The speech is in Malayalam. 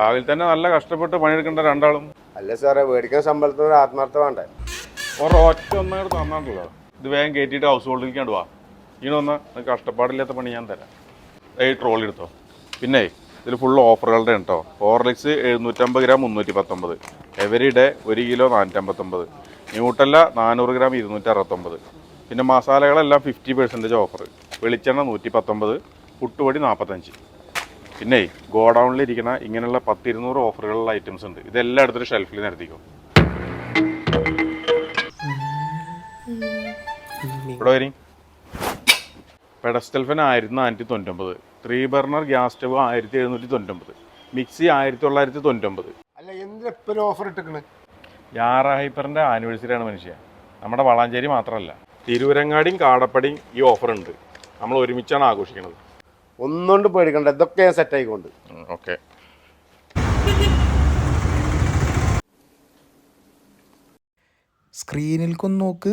രാവിലെ തന്നെ നല്ല കഷ്ടപ്പെട്ട് പണിയെടുക്കേണ്ട രണ്ടാളും. അല്ല സാറേ, മേടിക്കുന്ന ശമ്പളത്തിന് ഒരു ആത്മാർത്ഥം വേണ്ടേ? ഒരൊറ്റ ഒന്നായിട്ട് തന്നാണല്ലോ. ഇത് വേഗം കയറ്റിയിട്ട് ഹൗസ് ഹോൾഡിലേക്കാണ്ട് വാ. ഇങ്ങനൊന്ന് കഷ്ടപ്പാടില്ലാത്ത പണി ഞാൻ തരാം. ട്രോളി എടുത്തോ. പിന്നെ ഇതിൽ ഫുൾ ഓഫറുകളുടെ ഉണ്ടോ. Horlicks 750 gram 319, everyday 1 kilo 459, Nutella 400 gram 269. പിന്നെ മസാലകളെല്ലാം 50% ഓഫർ. വെളിച്ചെണ്ണ 119, പുട്ടുപൊടി 45. പിന്നെ ഗോഡൗണിലിരിക്കുന്ന ഇങ്ങനെയുള്ള 10-200 ഓഫറുകളുള്ള ഐറ്റംസ് ഉണ്ട്. ഇതെല്ലാം എടുത്തിട്ട് ഷെൽഫിൽ നിരത്തിക്കോ. ഇവിടെ വരി. Pedestal fan 1499, 3 burner gas stove 1799, mixie 1999. അല്ല, എന്തിനെപ്പോഴും ഓഫർ ഇട്ടിക്കണ്? യാറ ഹൈപ്പറിൻ്റെ ആനിവേഴ്സറിയാണ് മനുഷ്യ. നമ്മുടെ വളാഞ്ചേരി മാത്രമല്ല, തിരൂരങ്ങാടിയും കാടപ്പടിയും ഈ ഓഫർ ഉണ്ട്. നമ്മൾ ഒരുമിച്ചാണ് ആഘോഷിക്കുന്നത്. ഒന്നുകൊണ്ട് പേടിക്കണ്ട, ഇതൊക്കെ ഞാൻ സെറ്റ് ആയിക്കൊണ്ട്. ഓക്കെ. സ്ക്രീനിൽക്കൊന്ന് നോക്ക്.